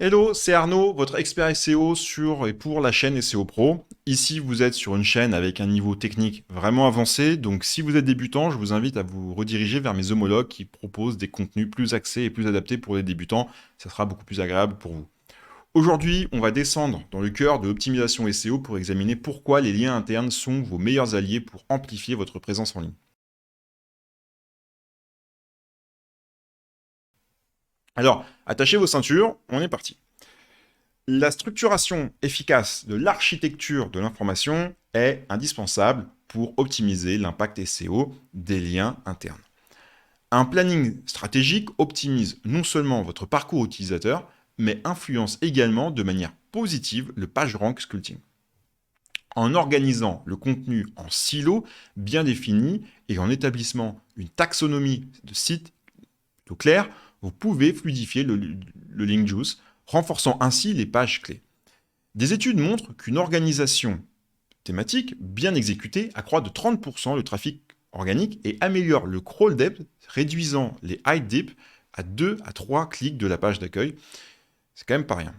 Hello, c'est Arnaud, votre expert SEO sur et pour la chaîne SEO Pro. Ici, vous êtes sur une chaîne avec un niveau technique vraiment avancé, donc si vous êtes débutant, je vous invite à vous rediriger vers mes homologues qui proposent des contenus plus axés et plus adaptés pour les débutants. Ça sera beaucoup plus agréable pour vous. Aujourd'hui, on va descendre dans le cœur de l'optimisation SEO pour examiner pourquoi les liens internes sont vos meilleurs alliés pour amplifier votre présence en ligne. Alors, attachez vos ceintures, on est parti. La structuration efficace de l'architecture de l'information est indispensable pour optimiser l'impact SEO des liens internes. Un planning stratégique optimise non seulement votre parcours utilisateur, mais influence également de manière positive le PageRank sculpting. En organisant le contenu en silos bien définis et en établissant une taxonomie de sites plutôt claire, vous pouvez fluidifier le link juice, renforçant ainsi les pages clés. Des études montrent qu'une organisation thématique bien exécutée accroît de 30% le trafic organique et améliore le crawl depth, réduisant les hide deep à 2 à 3 clics de la page d'accueil. C'est quand même pas rien.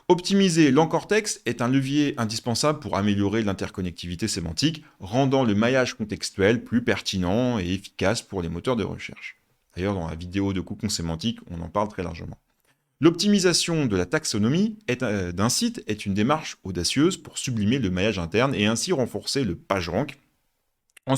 Optimiser l'anchor text est un levier indispensable pour améliorer l'interconnectivité sémantique, rendant le maillage contextuel plus pertinent et efficace pour les moteurs de recherche. D'ailleurs, dans la vidéo de cocon sémantique, on en parle très largement. L'optimisation de la taxonomie d'un site est une démarche audacieuse pour sublimer le maillage interne et ainsi renforcer le PageRank. En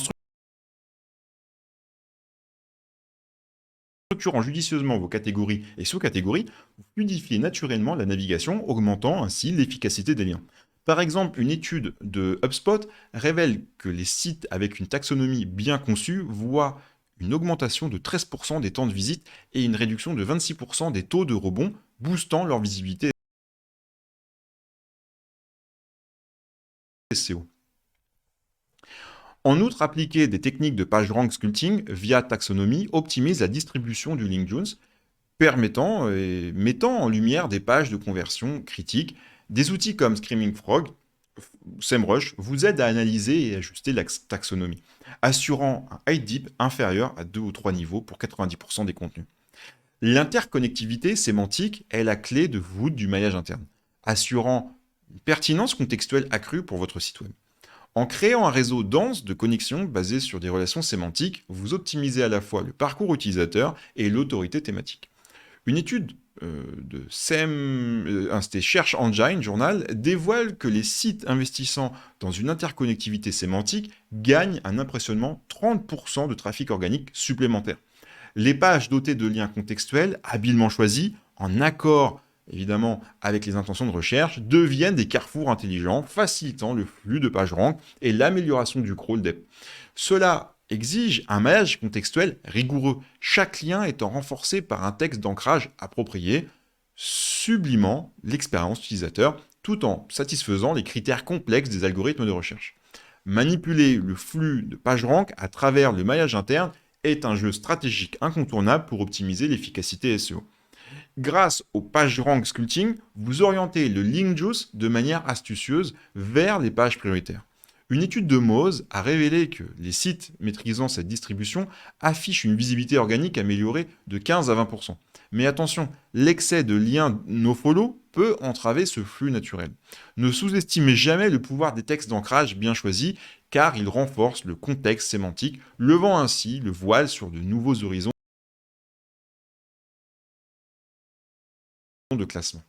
structurant judicieusement vos catégories et sous-catégories, vous fluidifiez naturellement la navigation, augmentant ainsi l'efficacité des liens. Par exemple, une étude de HubSpot révèle que les sites avec une taxonomie bien conçue voient une augmentation de 13% des temps de visite et une réduction de 26% des taux de rebond, boostant leur visibilité SEO. En outre, appliquer des techniques de PageRank sculpting via taxonomie optimise la distribution du link juice, permettant et mettant en lumière des pages de conversion critiques. Des outils comme Screaming Frog, SEMrush vous aident à analyser et ajuster la taxonomie, assurant un hide deep inférieur à 2 ou 3 niveaux pour 90% des contenus. L'interconnectivité sémantique est la clé de voûte du maillage interne, assurant une pertinence contextuelle accrue pour votre site web. En créant un réseau dense de connexions basé sur des relations sémantiques, vous optimisez à la fois le parcours utilisateur et l'autorité thématique. Une étude de c'était Search Engine Journal dévoile que les sites investissant dans une interconnectivité sémantique gagnent un impressionnant 30% de trafic organique supplémentaire. Les pages dotées de liens contextuels, habilement choisis, en accord évidemment avec les intentions de recherche, deviennent des carrefours intelligents, facilitant le flux de PageRank et l'amélioration du crawl depth. Cela exige un maillage contextuel rigoureux, chaque lien étant renforcé par un texte d'ancrage approprié, sublimant l'expérience utilisateur tout en satisfaisant les critères complexes des algorithmes de recherche. Manipuler le flux de PageRank à travers le maillage interne est un jeu stratégique incontournable pour optimiser l'efficacité SEO. Grâce au PageRank sculpting, vous orientez le link juice de manière astucieuse vers les pages prioritaires. Une étude de Moz a révélé que les sites maîtrisant cette distribution affichent une visibilité organique améliorée de 15 à 20%. Mais attention, l'excès de liens nofollow peut entraver ce flux naturel. Ne sous-estimez jamais le pouvoir des textes d'ancrage bien choisis, car ils renforcent le contexte sémantique, levant ainsi le voile sur de nouveaux horizons de classement.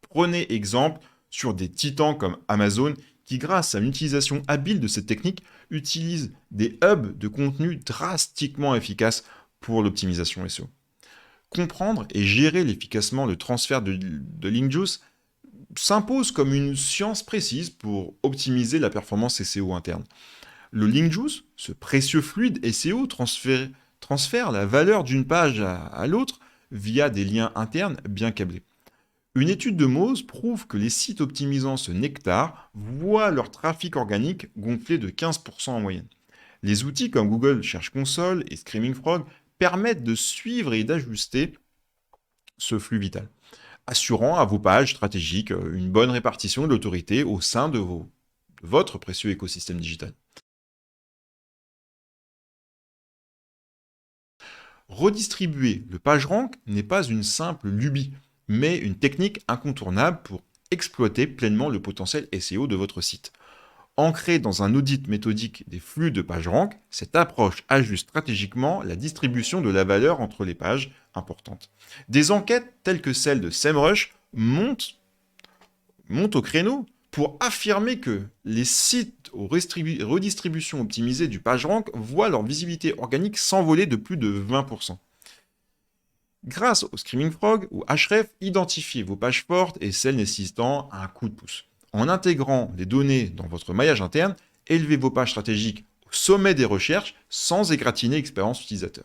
Prenez exemple sur des titans comme Amazon qui, grâce à l'utilisation habile de cette technique, utilisent des hubs de contenu drastiquement efficaces pour l'optimisation SEO. Comprendre et gérer efficacement le transfert de link juice s'impose comme une science précise pour optimiser la performance SEO interne. Le link juice, ce précieux fluide SEO, transfère la valeur d'une page à l'autre via des liens internes bien câblés. Une étude de Moz prouve que les sites optimisant ce nectar voient leur trafic organique gonfler de 15% en moyenne. Les outils comme Google Search Console et Screaming Frog permettent de suivre et d'ajuster ce flux vital, assurant à vos pages stratégiques une bonne répartition de l'autorité au sein de votre précieux écosystème digital. Redistribuer le PageRank n'est pas une simple lubie, mais une technique incontournable pour exploiter pleinement le potentiel SEO de votre site. Ancrée dans un audit méthodique des flux de PageRank, cette approche ajuste stratégiquement la distribution de la valeur entre les pages importantes. Des enquêtes telles que celle de SEMrush montent au créneau pour affirmer que les sites aux redistributions optimisées du PageRank voient leur visibilité organique s'envoler de plus de 20%. Grâce au Screaming Frog ou Ahrefs, identifiez vos pages fortes et celles nécessitant un coup de pouce. En intégrant des données dans votre maillage interne, élevez vos pages stratégiques au sommet des recherches sans égratigner l'expérience utilisateur.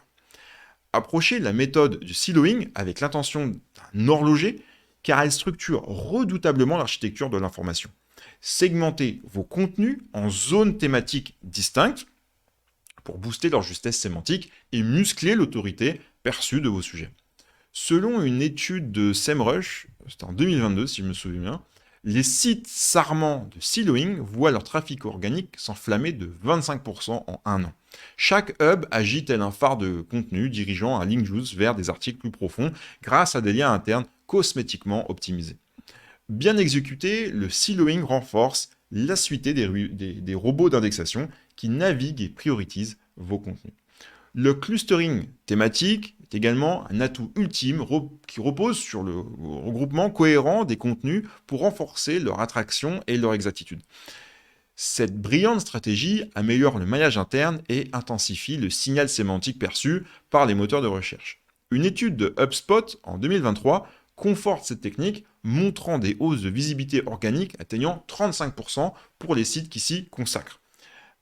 Approchez la méthode du siloing avec l'intention d'un horloger car elle structure redoutablement l'architecture de l'information. Segmentez vos contenus en zones thématiques distinctes pour booster leur justesse sémantique et muscler l'autorité perçue de vos sujets. Selon une étude de SEMrush, c'était en 2022 si je me souviens bien, les sites sarments de siloing voient leur trafic organique s'enflammer de 25% en un an. Chaque hub agit tel un phare de contenu dirigeant un link juice vers des articles plus profonds grâce à des liens internes cosmétiquement optimisés. Bien exécuté, le siloing renforce l'acuité des robots d'indexation qui naviguent et prioritisent vos contenus. Le clustering thématique est également un atout ultime qui repose sur le regroupement cohérent des contenus pour renforcer leur attraction et leur exactitude. Cette brillante stratégie améliore le maillage interne et intensifie le signal sémantique perçu par les moteurs de recherche. Une étude de HubSpot en 2023 conforte cette technique, montrant des hausses de visibilité organique atteignant 35% pour les sites qui s'y consacrent.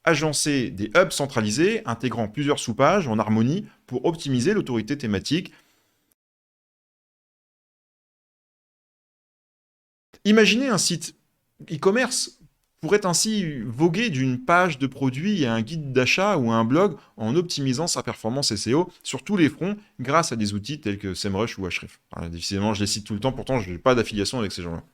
Agencer des hubs centralisés, intégrant plusieurs sous-pages en harmonie pour optimiser l'autorité thématique. Imaginez un site e-commerce pourrait ainsi voguer d'une page de produit à un guide d'achat ou à un blog en optimisant sa performance SEO sur tous les fronts grâce à des outils tels que SEMrush ou Ahrefs. Difficilement, je les cite tout le temps, pourtant je n'ai pas d'affiliation avec ces gens-là.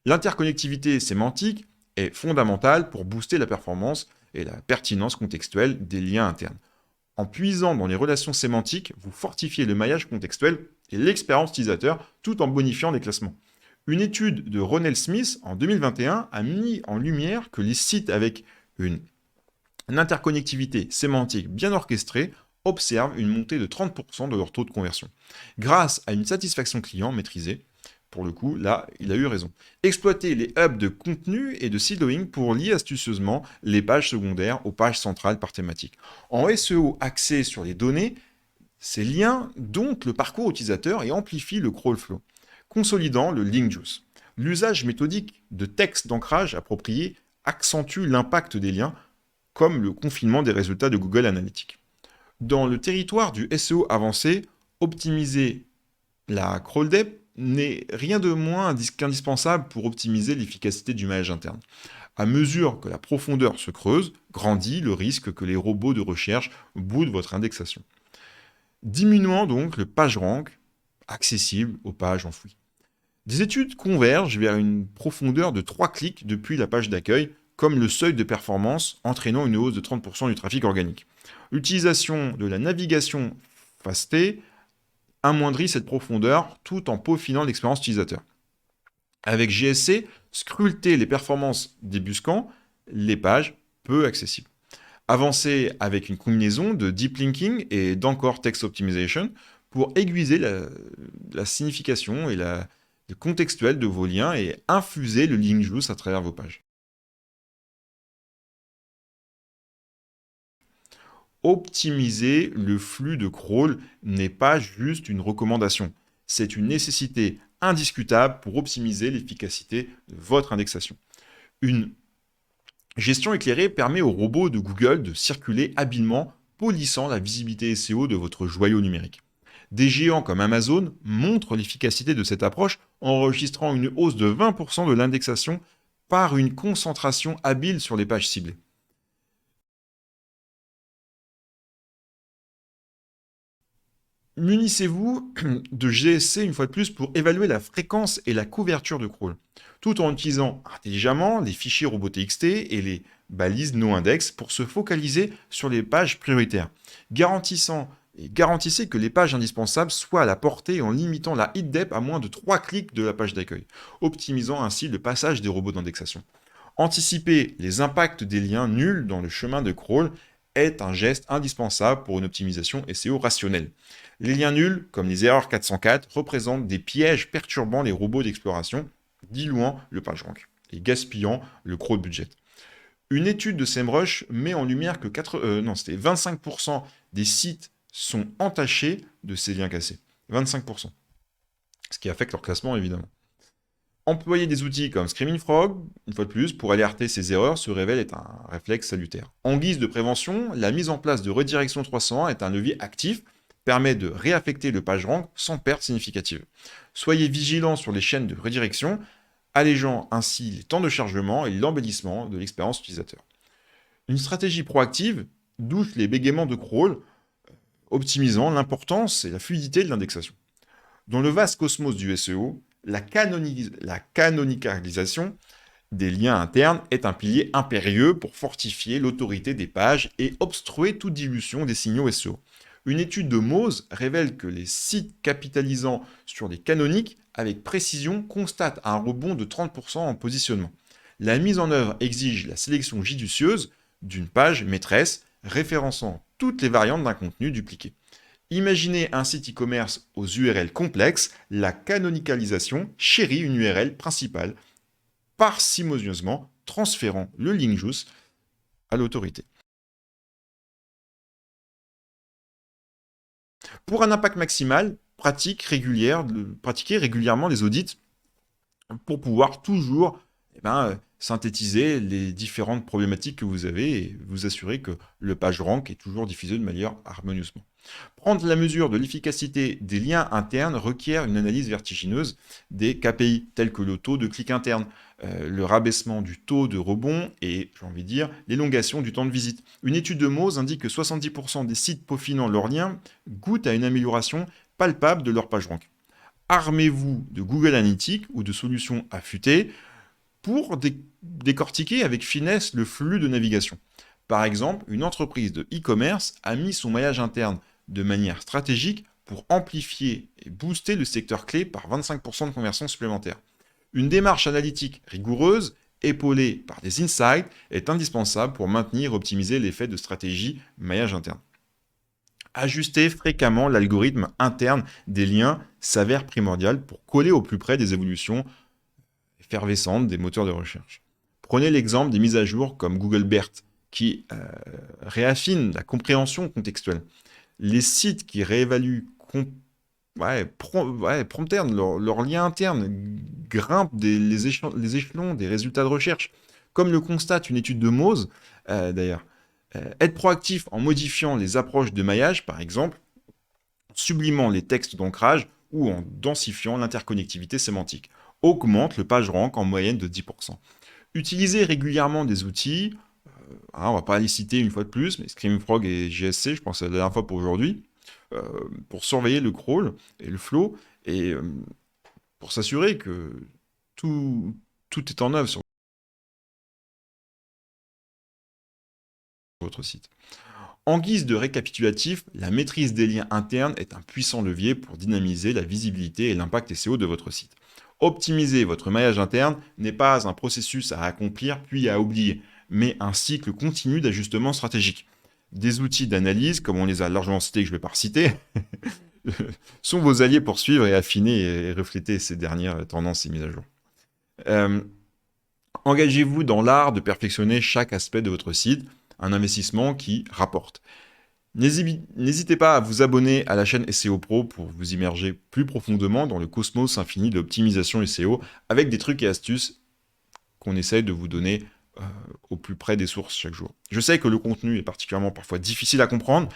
L'interconnectivité sémantique est fondamentale pour booster la performance et la pertinence contextuelle des liens internes. En puisant dans les relations sémantiques, vous fortifiez le maillage contextuel et l'expérience utilisateur tout en bonifiant les classements. Une étude de Ronell Smith en 2021 a mis en lumière que les sites avec une interconnectivité sémantique bien orchestrée observent une montée de 30% de leur taux de conversion. Grâce à une satisfaction client maîtrisée, pour le coup, là, il a eu raison. Exploitez les hubs de contenu et de siloing pour lier astucieusement les pages secondaires aux pages centrales par thématique. En SEO axé sur les données, ces liens domptent le parcours utilisateur et amplifient le crawl flow, consolidant le link juice. L'usage méthodique de textes d'ancrage appropriés accentue l'impact des liens, comme le confinement des résultats de Google Analytics. Dans le territoire du SEO avancé, optimiser la crawl depth n'est rien de moins qu'indispensable pour optimiser l'efficacité du maillage interne. À mesure que la profondeur se creuse, grandit le risque que les robots de recherche boudent votre indexation. Diminuant donc le PageRank accessible aux pages enfouies. Des études convergent vers une profondeur de 3 clics depuis la page d'accueil, comme le seuil de performance entraînant une hausse de 30% du trafic organique. L'utilisation de la navigation fastée amoindrit cette profondeur tout en peaufinant l'expérience utilisateur. Avec GSC, scruter les performances des buscants, les pages peu accessibles. Avancez avec une combinaison de deep linking et d'encore text optimization pour aiguiser la signification et le contextuel de vos liens et infuser le link juice à travers vos pages. Optimiser le flux de crawl n'est pas juste une recommandation, c'est une nécessité indiscutable pour optimiser l'efficacité de votre indexation. Une gestion éclairée permet aux robots de Google de circuler habilement, polissant la visibilité SEO de votre joyau numérique. Des géants comme Amazon montrent l'efficacité de cette approche en enregistrant une hausse de 20% de l'indexation par une concentration habile sur les pages ciblées. Munissez-vous de GSC une fois de plus pour évaluer la fréquence et la couverture de crawl, tout en utilisant intelligemment les fichiers robots.txt et les balises no-index pour se focaliser sur les pages prioritaires, garantissant Et garantissez que les pages indispensables soient à la portée en limitant la hit depth à moins de 3 clics de la page d'accueil, optimisant ainsi le passage des robots d'indexation. Anticiper les impacts des liens nuls dans le chemin de crawl est un geste indispensable pour une optimisation SEO rationnelle. Les liens nuls, comme les erreurs 404, représentent des pièges perturbant les robots d'exploration, diluant le PageRank et gaspillant le crawl budget. Une étude de SEMrush met en lumière que 25% des sites sont entachés de ces liens cassés. 25%. Ce qui affecte leur classement, évidemment. Employer des outils comme Screaming Frog, une fois de plus, pour alerter ces erreurs se révèle être un réflexe salutaire. En guise de prévention, la mise en place de redirection 301 est un levier actif, permet de réaffecter le PageRank sans perte significative. Soyez vigilants sur les chaînes de redirection, allégeant ainsi les temps de chargement et l'embellissement de l'expérience utilisateur. Une stratégie proactive douche les bégaiements de crawl, optimisant l'importance et la fluidité de l'indexation. Dans le vaste cosmos du SEO, la canonicalisation des liens internes est un pilier impérieux pour fortifier l'autorité des pages et obstruer toute dilution des signaux SEO. Une étude de Moz révèle que les sites capitalisant sur les canoniques avec précision constatent un rebond de 30% en positionnement. La mise en œuvre exige la sélection judicieuse d'une page maîtresse référençant toutes les variantes d'un contenu dupliqué. Imaginez un site e-commerce aux URL complexes, la canonicalisation chérit une URL principale, parcimonieusement transférant le link juice à l'autorité. Pour un impact maximal, pratiquez régulièrement les audits pour pouvoir toujours synthétiser les différentes problématiques que vous avez et vous assurer que le PageRank est toujours diffusé de manière harmonieusement. Prendre la mesure de l'efficacité des liens internes requiert une analyse vertigineuse des KPI, tels que le taux de clic interne, le rabaissement du taux de rebond et, j'ai envie de dire, l'élongation du temps de visite. Une étude de Moz indique que 70% des sites peaufinant leurs liens goûtent à une amélioration palpable de leur PageRank. Armez-vous de Google Analytics ou de solutions affûtées pour décortiquer avec finesse le flux de navigation. Par exemple, une entreprise de e-commerce a mis son maillage interne de manière stratégique pour amplifier et booster le secteur clé par 25% de conversions supplémentaires. Une démarche analytique rigoureuse, épaulée par des insights, est indispensable pour maintenir et optimiser l'effet de stratégie maillage interne. Ajuster fréquemment l'algorithme interne des liens s'avère primordial pour coller au plus près des évolutions effervescentes des moteurs de recherche. Prenez l'exemple des mises à jour comme Google BERT, qui réaffinent la compréhension contextuelle. Les sites qui réévaluent promptement leur lien interne grimpent les échelons des résultats de recherche, comme le constate une étude de Moz, d'ailleurs. Être proactif en modifiant les approches de maillage, par exemple, en sublimant les textes d'ancrage ou en densifiant l'interconnectivité sémantique, augmente le PageRank en moyenne de 10%. Utilisez régulièrement des outils, on ne va pas les citer une fois de plus, mais Screaming Frog et JSC, je pense que c'est la dernière fois pour aujourd'hui, pour surveiller le crawl et le flow, et pour s'assurer que tout est en œuvre sur votre site. En guise de récapitulatif, la maîtrise des liens internes est un puissant levier pour dynamiser la visibilité et l'impact SEO de votre site. Optimiser votre maillage interne n'est pas un processus à accomplir puis à oublier, mais un cycle continu d'ajustement stratégique. Des outils d'analyse, comme on les a largement cités et que je ne vais pas reciter, sont vos alliés pour suivre et affiner et refléter ces dernières tendances et mises à jour. Engagez-vous dans l'art de perfectionner chaque aspect de votre site, un investissement qui rapporte. N'hésitez pas à vous abonner à la chaîne SEO Pro pour vous immerger plus profondément dans le cosmos infini de l'optimisation SEO avec des trucs et astuces qu'on essaye de vous donner au plus près des sources chaque jour. Je sais que le contenu est particulièrement parfois difficile à comprendre.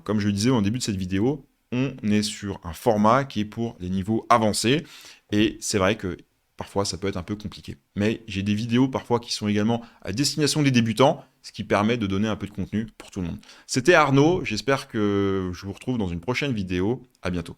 Comme je le disais au début de cette vidéo, on est sur un format qui est pour les niveaux avancés et c'est vrai que parfois ça peut être un peu compliqué. Mais j'ai des vidéos parfois qui sont également à destination des débutants, ce qui permet de donner un peu de contenu pour tout le monde. C'était Arnaud, j'espère que je vous retrouve dans une prochaine vidéo. À bientôt.